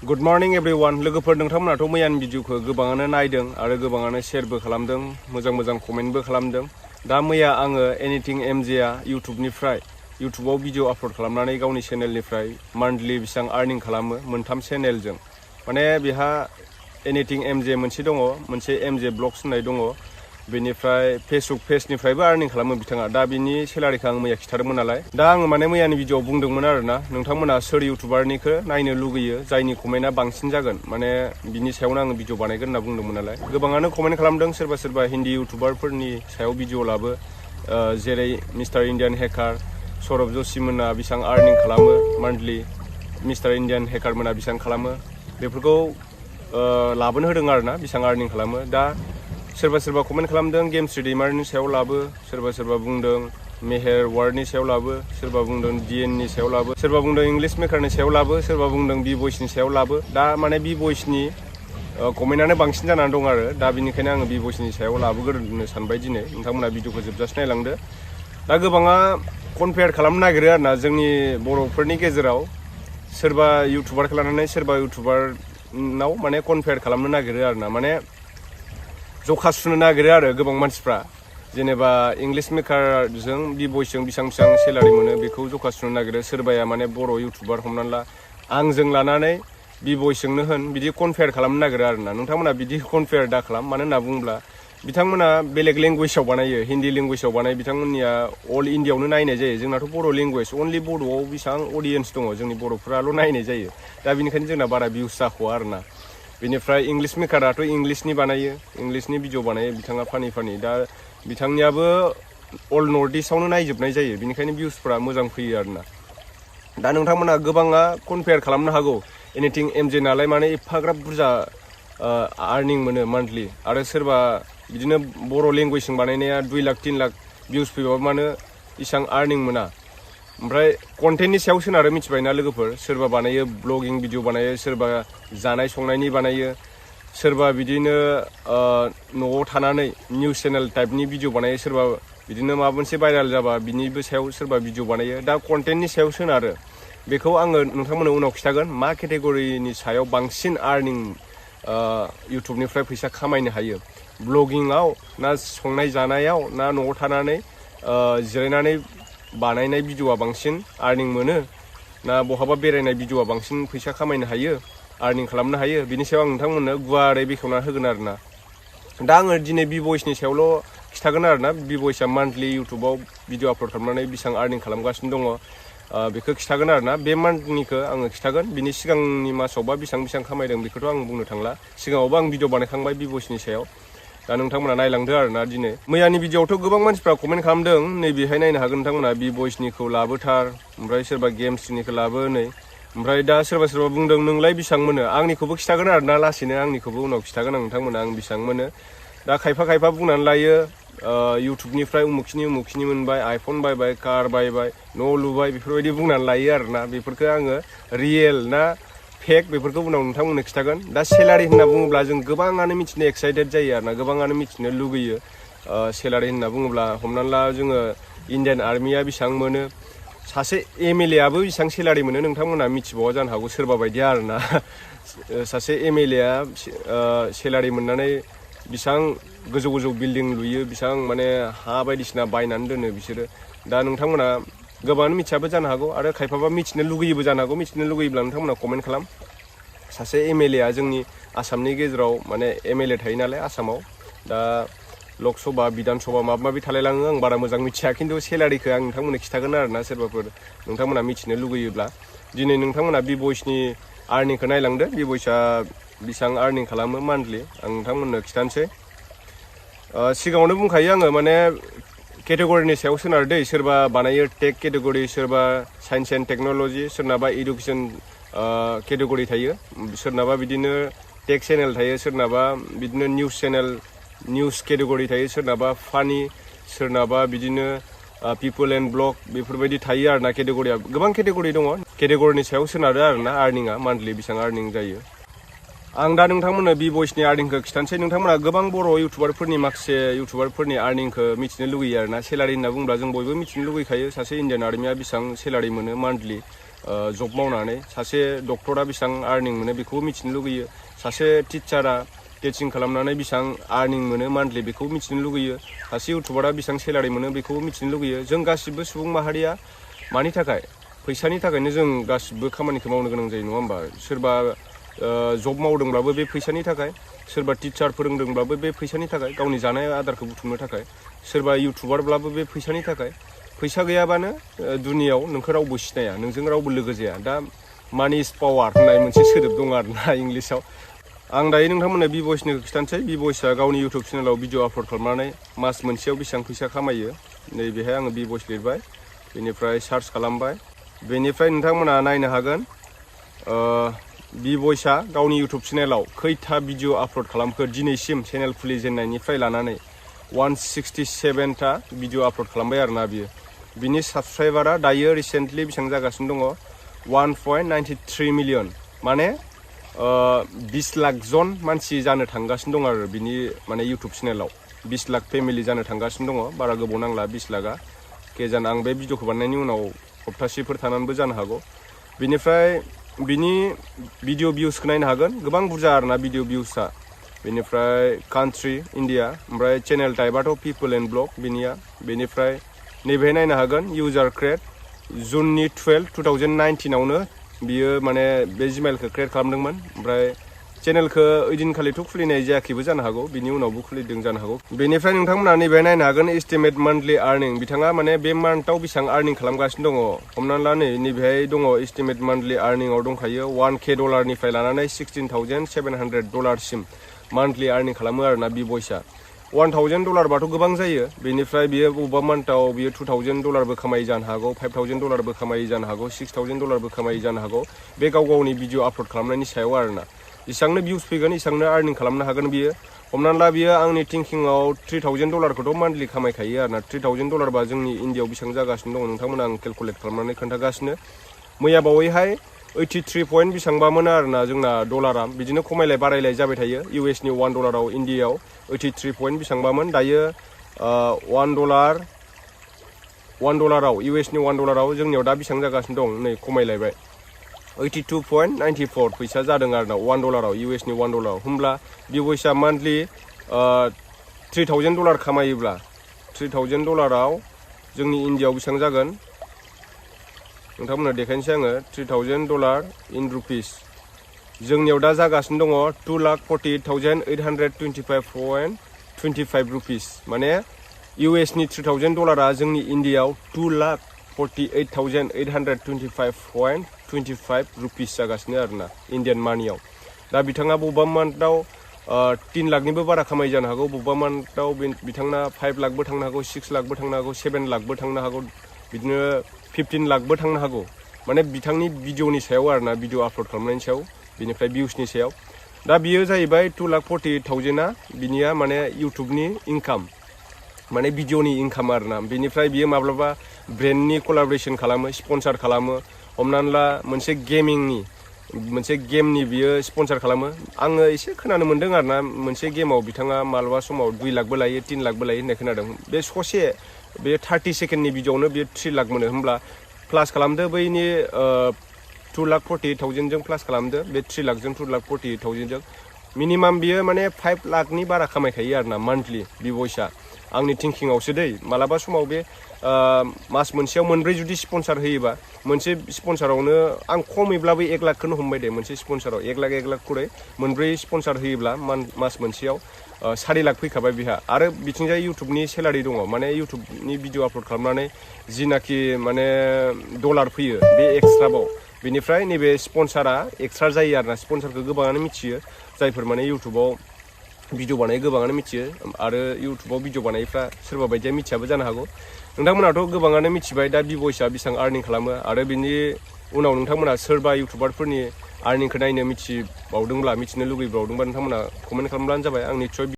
Good morning everyone. लोगोफोर नोंथांमोनाथ' मैयानि भिडिअखौ गोबाङानो नायदों आरो गोबाङानो शेयारबो खालामदों, मोजां कमेन्टबो खालामदों। दा मैया आङो एनिथिं एमजेआ इउटुबाव भिडिअ आपल'ड खालामनानै गावनि चेनेलनिफ्राय मान्थलि बेसेबां आर्निं खालामो मोनथाम चेनेलजों। माने बेहा एनिथिं एमजे मोनसे दङ, मोनसे एमजे ब्लग्स होननाय दङ, बेनिफ्राय फेसबुक पेजनिफ्रायबो आर्निं खालामो बिथाङा। दा बिनि सेलारिखौ आं मैया खिथादोंमोन नालाय। दा आङो माने मैयानि भिडिअआव बुंदोंमोन आरोना, नोंथांमोना सोर इउटुबारनिखौ नायनो लुगैयो जायनि कमेन्टआ बांसिन जागोन, माने बिनि सायावनो आङो भिडिअ बानायगोन होनना बुंदोंमोन नालाय। गोबाङानो कमेन्ट खालामदों, सोरबा हिन्दी इउटुबारफोरनि सायाव भिडिअ लाबो, जेरै मिस्टार इन्डियान हेकार सौरभ जोशी मोना बेसेबां आर्निं खालामो मान्थलि, मिस्टार इन्डियान हेकार मोना बेसेबां खालामो, बेफोरखौ लाबोनो होदों आरोना, बेसेबां आर्निं खालामो। दा सोरबा कमेन्ट खालामदों गेम्स दैमारिनि सायाव लाबो, सोरबा बुंदों मेहेर वार्डनि सायाव लाबो, सोरबा बुंदों डिएननि सायाव लाबो, सोरबा बुंदों इंलिश मेकारनि सायाव लाबो, सोरबा बुंदों बि बयसनि सायाव लाबो। दा माने बि बयसनि कमेन्टआनो बांसिन जानानै दं आरो, दा बेनिखायनो आङो बि बयसनि सायाव लाबोग्रोनो सानबाय दिनै। नोंथांमोना भिडिअखौ जोबजासे नायलांदो। दा गोबाङा कम्पेयार खालामनो नागिरो आरोना, जोंनि बर'फोरनि गेजेराव सोरबा इउटुबारखौ लानानै सोरबा इउटुबारनाव माने कम्पेयार खालामनो नागिरो आरोना, माने जखा सुनो नागिरो आरो गोबां मानसिफ्रा। जेनेबा इंलिश मेकारजों बि बयसजों बेसेबां सेलारि मोनो बेखौ जखा सुनो नागिरो। सोरबाया माने बर' इउटुबार हमनानै ला आंजों लानानै बि बयसजोंनो होन, बिदि कम्पेयार खालामनो नागिरो आरोना। नोंथांमोना बिदि कम्पेयार दा खालाम, मानो होनना बुङोब्ला बिथांमोना बेलेग लेंगुवेजाव बानायो, हिन्दी लेंगुवेजाव बानायो, बिथांमोननिया अल इन्डियाआवनो नायनाय जायो। जोंनाथ' बर' लेंगुवेज, अनलि बर'आव बेसेबां अडियेन्स दङ, जोंनि बर'फोराल' नायनाय जायो। दा बेनिखायनो जोंना बारा भिउस जाख'आ आरोना। बेनिफ्राय इंलिश मेकाराथ' इंलिशनि बानायो, इंलिशनि भिडिअ बानायो बिथाङा फानि। दा बिथांनियाबो अल नर्थ इस्टआवनो नायजोबनाय जायो, बेनिखायनो भिउसफ्रा मोजां फैयो आरोना। दा नोंथांमोना गोबाङा कम्पेयार खालामनो हागौ, एनिथिं एमजे नालाय माने एफाग्राब बुरजा आर्निं मोनो मान्थलि, आरो सोरबा बिदिनो बर' लेंगुवेजजों बानायनाया 2 लाख 3 लाख भिउस फैबाबो मानो इसां आर्निं मोना। ओमफ्राय कन्टेन्टनि सायाव सोनारो, मिथिबायना लोगोफोर। सोरबा बानायो ब्लगिं भिडिअ बानायो, सोरबा जानाय संनायनि बानायो, सोरबा बिदिनो न'आव थानानै निउस चेनेल टाइपनि भिडिअ बानायो, सोरबा बिदिनो माबा मोनसे भाइराल जाबा बिनिबो सायाव सोरबा भिडिअ बानायो। दा कन्टेन्टनि सायाव सोनारो, बेखौ आङो नोंथांमोननो उनाव खिथागोन मा केटेगरिनि सायाव बांसिन आर्निं इउटुबनिफ्राय फैसा खामायनो हायो। ब्लगिंआव ना संनाय जानायाव ना न'आव थानानै जिरायनानै बानायनाय भिडिअआ बांसिन आर्निं मोनो, ना बहाबा बेरायनाय भिडिअआ बांसिन फैसा खामायनो हायो, आर्निं खालामनो हायो, बिनि सायाव आं नोंथांमोननो गुवारै बेखेवना होगोन आरोना। दा आङो दिनै बि बयसनि सायावल' खिथागोन आरोना। बि बयसआ मान्थलि इउटुबाव भिडिअ आपल'ड खालामनानै बेसेबां आर्निं खालामगासिनो दङ बेखौ खिथागोन आरोना। बे मान्थनिखौ आङो खिथागोन, बिनि सिगांनि मासावबा बेसेबां खामायदों बेखौथ' आं बुंनो थांला। सिगाङावबो आं भिडिअ बानायखांबाय बि बयसनि सायाव। दा नोंथांमोना नायलांदो आरोना दिनै। मैयानि भिडिअआवथ' गोबां मानसिफ्रा कमेन्ट खालामदों, नैबेहाय नायनो हागोन नोंथांमोना, बि बयसनिखौ लाबोथार, ओमफ्राय सोरबा गेम्सनिखौ लाबो नै, ओमफ्राय दा सोरबा बुंदों नोंलाय बेसेबां मोनो। आंनिखौबो खिथागोन आरोना लासैनो, आंनिखौबो उनाव खिथागोन आं नोंथांमोना आं बेसेबां मोनो। दा खायफा बुंनानै लायो इउटुबनिफ्राय उमुखिनि मोनबाय, आइफन बायबाय, कार बायबाय, न' लुबाय, बेफोरबायदि बुंनानै लायो आरोना। बेफोरखौ आङो रियेल ना फेक बेफोरखौ उनाव नोंथांमोननो खिथागोन। दा सेलारि होनना बुङोब्ला जों गोबाङानो मिथिनो एक्साइटेड जायो आरोना, गोबाङानो मिथिनो लुगैयो। सेलारि होनना बुङोब्ला हमनानै ला जोङो इण्डियान आर्मिया बेसेबां मोनो, सासे एमएलए आबो बेसेबां सेलारि मोनो नोंथांमोना मिथिबावा जानो हागौ, सोरबा बायदिया आरोना। सासे एमएलए आ सेलारि मोननानै बेसेबां गोजौ बिल्डिं लुयो, बेसेबां माने हा बायदिसिना बायनानै दोनो बिसोरो। दा नोंथांमोना गोबाङानो मिथियाबो जानो हागौ, आरो खायफाबा मिथिनो लुगैयोबो जानो हागौ। मिथिनो लुगैयोब्ला नोंथांमोना कमेन्ट खालाम। सासे एमएलए आ जोंनि आसामनि गेजेराव माने एमएलए थायो नालाय आसामाव, दा लक सभा बिधान सभा माबा माबि थालायलाङो, आं बारा मोजां मिथिया, खिन्थु सेलारिखौ आं नोंथांमोननो खिथागोन आरोना। सोरबाफोर नोंथांमोना मिथिनो लुगैयोब्ला दिनै नोंथांमोना बि बयसनि आर्निंखौ नायलांदो, बि बयसआ बेसेबां आर्निं खालामो मान्थलि, आं नोंथांमोननो खिथानोसै। सिगाङावनो बुंखायो आङो, माने केटेगरिनि सायाव सोनारो दै। सोरबा बानायो टेक केटेगरि, सोरबा साइन्स एन्ड टेक्न'लजि, सोरनाबा इडुकेसन केटेगरि थायो, सोरनाबा बिदिनो टेक चेनेल थायो, सोरनाबा बिदिनो निउस चेनेल निउस केटेगरि थायो, सोरनाबा फानि, सोरनाबा बिदिनो पिपल एन्ड ब्लग, बेफोरबायदि थायो आरोना। केटेगरिया गोबां केटेगरि दङ, केटेगरिनि सायाव सोनारो आरोना आर्निंआ, मान्थलि बेसेबां आर्निं जायो। आं दा नोंथांमोननो बि बयसनि आर्निंखौ खिथानोसै। नोंथांमोना गोबां बर' इउटुबारफोरनि माखासे इउटुबारफोरनि आर्निंखौ मिथिनो लुगैयो आरोना। सेलारि होनना बुङोब्ला जों बयबो मिथिनो लुगैखायो, सासे इण्डियान आर्मिया बेसेबां सेलारि मोनो मान्थलि, जब मावनानै सासे डक्टरा बेसेबां आर्निं मोनो बेखौबो मिथिनो लुगैयो सासे टिचारा टिचिं खालामनानै बेसेबां आर्निं मोनो मान्थलि बेखौबो मिथिनो लुगैयो सासे इउटुबारा बेसेबां सेलारि मोनो बेखौबो मिथिनो लुगैयो जों गासिबो सुबुं माहारिया मानि थाखाय फैसानि थाखायनो जों गासिबो खामानिखौ मावनो गोनां जायो नङा होमबा सोरबा जब मावदोंब्लाबो बे फैसानि थाखाय सोरबा टिचार फोरोंदोंब्लाबो बे फैसानि थाखाय गावनि जानाय आदारखौ बुथुमनो थाखाय सोरबा इउटुबारब्लाबो बे फैसानि थाखाय फैसा गैयाबानो दुनियाव नोंखौ रावबो सिनाया नोंजों रावबो लोगो जाया दा मानि इज पावार होननाय मोनसे सोदोब दं आरोना इंलिसाव आं दायो नोंथांमोननो बिभइसनि खिथानोसै बिभइसआ गावनि इउटुब चेनेलाव भिडिअ आपल'ड खालामनानै मास मोनसेयाव बेसेबां फैसा खामायो नैबेहाय आङो बिभइस लिरबाय बेनिफ्राय सार्च खालामबाय बेनिफ्राय नोंथांमोना नायनो हागोन बिभइसआ गावनि इउटुब चेनेलाव खैथा भिडिअ आपल'ड खालामखो दिनैसिम चेनेल खुलिजेननायनिफ्राय लानानै 167टा भिडिअ आपल'ड खालामबाय आरोना बियो बिनि साबसक्राइबारा दायो रिसेन्टलि बेसेबां जागासिनो दङ 1.93 मिलियन माने 20 लाख जन मानसि जानो थांगासिनो दं आरो बिनि माने इउटुब चेनेलाव 20 लाख फेमिलि जानो थांगासिनो दङ बारा गोबाव नांला 20 लाखआ केजान आं बे भिडिअखौ बानायनायनि उनाव सप्तासेफोर थानानैबो जानो हागौ बिनिफ्राय बिनि भिडिअ भिउसखौ नायनो हागोन गोबां बुरजा आरोना भिडिअ भिउसआ बेनिफ्राय कान्ट्रि इन्डिया ओमफ्राय चेनेल टाइपआथ' पिपल एन्ड ब्लग बिनिया बेनिफ्राय नैबेहाय नायनो हागोन इउजार क्रिएट जुननि 12 2019आवनो बियो माने बे जिमेलखौ क्रिएट खालामदोंमोन ओमफ्राय चेनेलखौ ओइदिनखालिथ' खुलिनाय जायाखैबो जानो हागौ बिनि उनावबो खुलिदों जानो हागौ बेनिफ्राय नोंथांमोना नैबेहाय नायनो हागोन एस्टिमेट मान्थलि आर्निं बिथाङा माने बे मान्थआव बेसेबां आर्निं खालामगासिनो दङ हमनानै ला नैबेहाय दङ एस्टिमेट मान्थलि आर्निंआव दंखायो 1K डलारनिफ्राय लानानै 16,700 डलारसिम मान्थलि आर्निं खालामो आरोना बिभइसआ 1,000 डलारबाथ' गोबां जायो बेनिफ्राय बियो बबेबा मान्थआव बियो 2,000 डलारबो खामायो जानो हागौ 5,000 डलारबो खामायो जानो हागौ 6,000 डलारबो खामायो जानो हागौ बे गावनि भिडिअ आपल'ड खालामनायनि सायाव आरोना इसांनो भिउस फैगोन इसांनो आर्निं खालामनो हागोन बियो हमनानै ला बियो आंनि थिंकिंआव 3,000 डलारखौथ' मान्थलि खामायखायो आरोना 3,000 डलारबा जोंनि इन्डियाआव बेसेबां जागासिनो दङ नोंथांमोना आं केलकुलेट खालामनानै खोन्थागासिनो मैया बावैहाय 83 पइन्ट बेसेबांबामोन आरोना जोंना डलारा बिदिनो खमायलाय बारायलाय जाबाय थायो इउएसनि 1 डलाराव इन्डियाआव 83 पइन्ट बेसेबांबामोन दायो 1 डलाराव इउएसनि 1 डलाराव जोंनियाव दा बेसेबां जागासिनो दं नै खमायलायबाय 82.94 फैसा जादों आरोना 1 डलाराव इउएसनि 1 डलाराव होमब्ला बिभइसआ मान्थलि 3,000 डलार खामायोब्ला 3,000 डलाराव जोंनि इन्डियाआव बेसेबां जागोन नोंथांमोननो देखायनोसै आङो 3,000 डलार इन रुपिस जोंनियाव दा जागासिनो दङ 2,48,825.25 रुपिस माने इउएसनि 3,000 डलारा जोंनि इन्डियाआव 2,48,825.25 रुपिस जागासिनो आरोना इन्डियान मानियाव दा बिथाङा बबेबा मान्थआव 3 लाखनिबो बारा खामाय जानो हागौ बबेबा मान्थआव बिथांना 5 लाखबो थांनो हागौ 6 लाखबो थांनो हागौ 7 लाखबो थांनो हागौ बिदिनो 15 लाखबो थांनो हागौ माने बिथांनि भिडिअनि सायाव आरोना भिडिअ आपल'ड खालामनायनि सायाव बिनिफ्राय भिउसनि सायाव दा बियो जाहैबाय 2,48,000आ बिनिया माने इउटुबनि इनकाम माने भिडिअनि इनकाम आरोना बिनिफ्राय बियो माब्लाबा ब्रेन्डनि कलाबरेसन खालामो स्पन्सार खालामो हमनानै ला मोनसे गेमनि बियो स्पन्सार खालामो आङो एसे खोनानो मोन्दों आरोना मोनसे गेमाव बिथाङा माब्लाबा समाव 2 लाखबो लायो 3 लाखबो लायो होननाय खोनादों बे ससे बे 30 सेकेन्डनि भिडिअआवनो बियो 3 लाख मोनो होमब्ला प्लास खालामदो बैनि 2,48,000जों प्लास खालामदो बे 3 लाखजों 2,48,000जों मिनिमाम बियो माने 5 लाखनि बारा खामायखायो आरोना मान्थलि बिभइसआ आंनि थिंकिंआवसो दै मालाबा समाव बे मास मोनसेयाव मोनब्रै जुदि स्पन्सार होयोबा मोनसे स्पन्सारावनो आं खमैब्लाबो 1 लाखखौनो हमबाय दे मोनसे स्पन्साराव 1 लाख खरै मोनब्रै स्पन्सार होयोब्ला मास मोनसेयाव 4 लाख फैखाबाय बिहा आरो बिथिंजाय इउटुबनि सेलारि दङ माने इउटुबनि भिडिअ आपल'ड खालामनानै जिनाखि माने डलार फैयो बे एक्सट्राबाव बेनिफ्राय नैबे स्पन्सारा एक्सट्रा जायो आरोना स्पन्सारखौ गोबाङानो मिथियो जायफोर माने इउटुबाव भिडिअ बानायो गोबाङानो मिथियो आरो इउटुबाव भिडिअ बानायफ्रा सोरबा बायदिया मिथियाबो जानो हागौ नोंथांमोनाथ' गोबाङानो मिथिबाय दा बिभइसआ बेसेबां आर्निं खालामो आरो बिनि उनाव नोंथांमोना सोरबा इउटुबारफोरनि आर्निंखौ नायनो मिथिनो लुगैबावदोंबा नोंथांमोना कमेन्ट खालामब्लानो जाबाय आं निस्सय